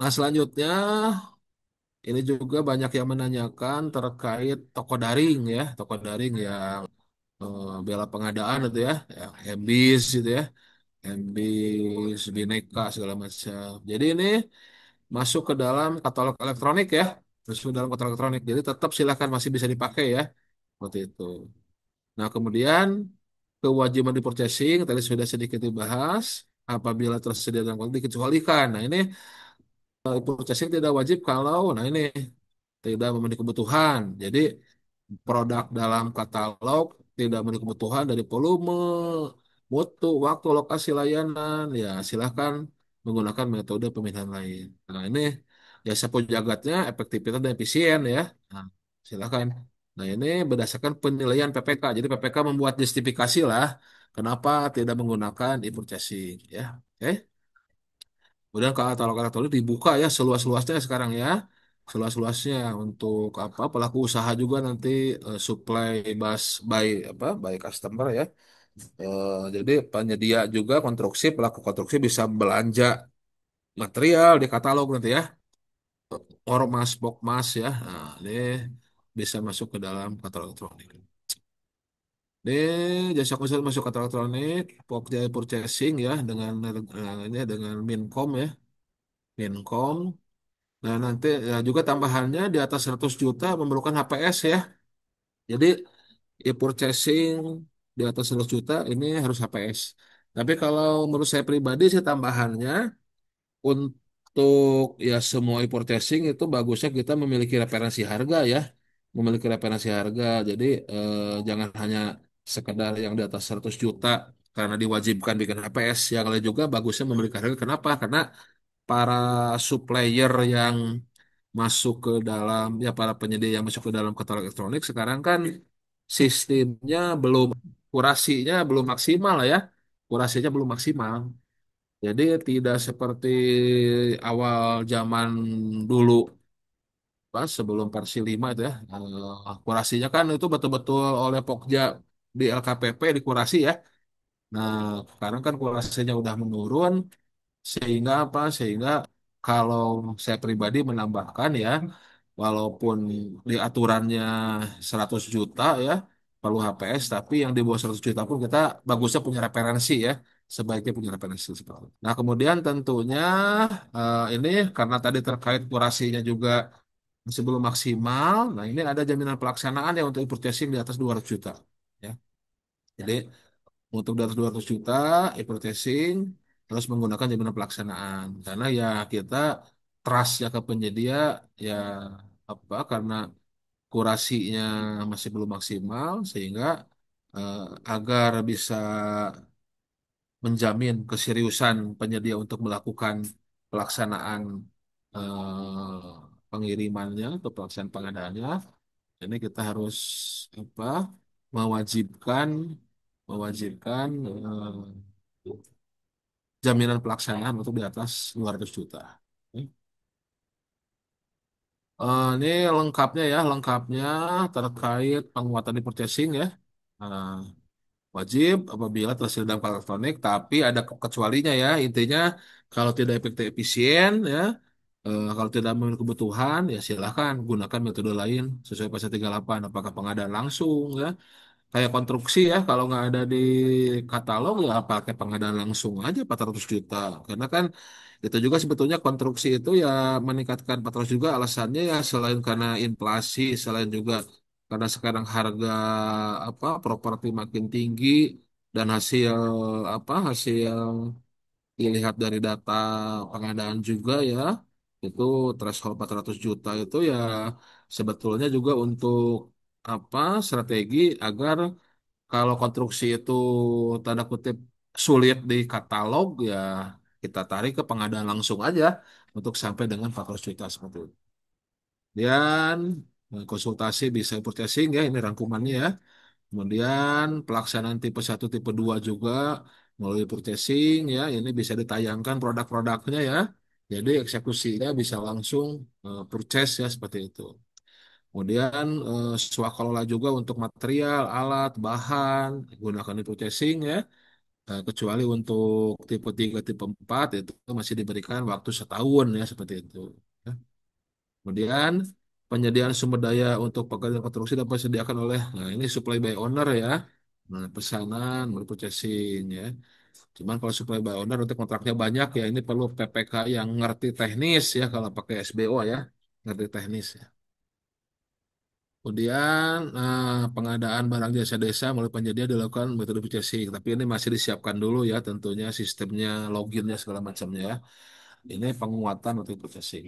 Nah, selanjutnya ini juga banyak yang menanyakan terkait toko daring ya, toko daring yang bela pengadaan itu ya, yang Habis gitu ya, Habis, Bineka segala macam. Jadi ini masuk ke dalam katalog elektronik ya, masuk ke dalam katalog elektronik. Jadi tetap silakan masih bisa dipakai ya, seperti itu. Nah, kemudian kewajiban di purchasing tadi sudah sedikit dibahas. Apabila tersedia dalam kontrak dikecualikan. Nah, ini purchasing tidak wajib kalau, nah ini tidak memenuhi kebutuhan. Jadi produk dalam katalog tidak memenuhi kebutuhan dari volume, mutu, waktu, lokasi layanan, ya silahkan menggunakan metode pemilihan lain. Nah ini ya sapu jagatnya efektivitas dan efisien ya. Nah, silahkan. Nah ini berdasarkan penilaian PPK. Jadi PPK membuat justifikasi lah kenapa tidak menggunakan e-purchasing ya. Oke. Kemudian katalog elektronik dibuka ya seluas-luasnya sekarang ya. Seluas-luasnya untuk apa pelaku usaha juga nanti supply by apa by customer ya. Jadi penyedia juga konstruksi pelaku konstruksi bisa belanja material di katalog nanti ya. Ormas, Pokmas ya. Nah, ini bisa masuk ke dalam katalog elektronik. Ini jasa konsultan masuk katalog elektronik, Pokja purchasing ya ini dengan Mincom ya. Mincom. Nah, nanti ya juga tambahannya di atas 100 juta memerlukan HPS ya. Jadi e-purchasing di atas 100 juta ini harus HPS. Tapi kalau menurut saya pribadi sih tambahannya untuk ya semua e-purchasing itu bagusnya kita memiliki referensi harga ya. Memiliki referensi harga. Jadi jangan hanya sekedar yang di atas 100 juta karena diwajibkan bikin HPS. Yang lain juga bagusnya memiliki harga. Kenapa? Karena para supplier yang masuk ke dalam ya para penyedia yang masuk ke dalam katalog elektronik sekarang kan sistemnya belum kurasinya belum maksimal ya kurasinya belum maksimal jadi tidak seperti awal zaman dulu pas sebelum versi 5 itu ya kurasinya kan itu betul-betul oleh Pokja di LKPP dikurasi ya nah sekarang kan kurasinya udah menurun sehingga apa? Sehingga kalau saya pribadi menambahkan ya, walaupun di aturannya 100 juta ya, perlu HPS, tapi yang di bawah 100 juta pun kita bagusnya punya referensi ya, sebaiknya punya referensi seperti itu. Nah, kemudian tentunya ini karena tadi terkait kurasinya juga masih belum maksimal, nah ini ada jaminan pelaksanaan ya untuk purchasing di atas 200 juta. Ya. Jadi untuk di atas 200 juta e-processing terus menggunakan jaminan pelaksanaan karena ya kita trust ya ke penyedia ya apa karena kurasinya masih belum maksimal sehingga eh, agar bisa menjamin keseriusan penyedia untuk melakukan pelaksanaan pengirimannya atau pelaksanaan pengadaannya ini kita harus apa mewajibkan mewajibkan jaminan pelaksanaan untuk di atas 200 juta. Ini lengkapnya ya, lengkapnya terkait penguatan di purchasing ya. Nah, wajib apabila tersedia dalam kartu elektronik, tapi ada kecualinya ya. Intinya kalau tidak efektif efisien ya, kalau tidak memiliki kebutuhan ya silahkan gunakan metode lain sesuai pasal 38. Apakah pengadaan langsung ya, kayak konstruksi ya kalau nggak ada di katalog ya pakai pengadaan langsung aja 400 juta karena kan itu juga sebetulnya konstruksi itu ya meningkatkan 400 juga alasannya ya selain karena inflasi selain juga karena sekarang harga apa properti makin tinggi dan hasil dilihat dari data pengadaan juga ya itu threshold 400 juta itu ya sebetulnya juga untuk apa strategi agar kalau konstruksi itu tanda kutip sulit di katalog ya kita tarik ke pengadaan langsung aja untuk sampai dengan 400 juta seperti itu. Dan konsultasi bisa purchasing ya ini rangkumannya ya. Kemudian pelaksanaan tipe satu tipe 2 juga melalui purchasing ya ini bisa ditayangkan produk-produknya ya. Jadi eksekusinya bisa langsung purchase ya seperti itu. Kemudian swakalola juga untuk material, alat, bahan, gunakan di purchasing ya. Kecuali untuk tipe 3 tipe 4 itu masih diberikan waktu setahun ya seperti itu. Ya. Kemudian penyediaan sumber daya untuk pekerjaan konstruksi dapat disediakan oleh, nah ini supply by owner ya. Nah, pesanan, purchasing ya. Cuman kalau supply by owner untuk kontraknya banyak ya, ini perlu PPK yang ngerti teknis ya kalau pakai SBO ya, ngerti teknis ya. Kemudian pengadaan barang jasa desa melalui penyedia dilakukan metode purchasing, tapi ini masih disiapkan dulu ya tentunya sistemnya, loginnya segala macamnya ya. Ini penguatan untuk purchasing.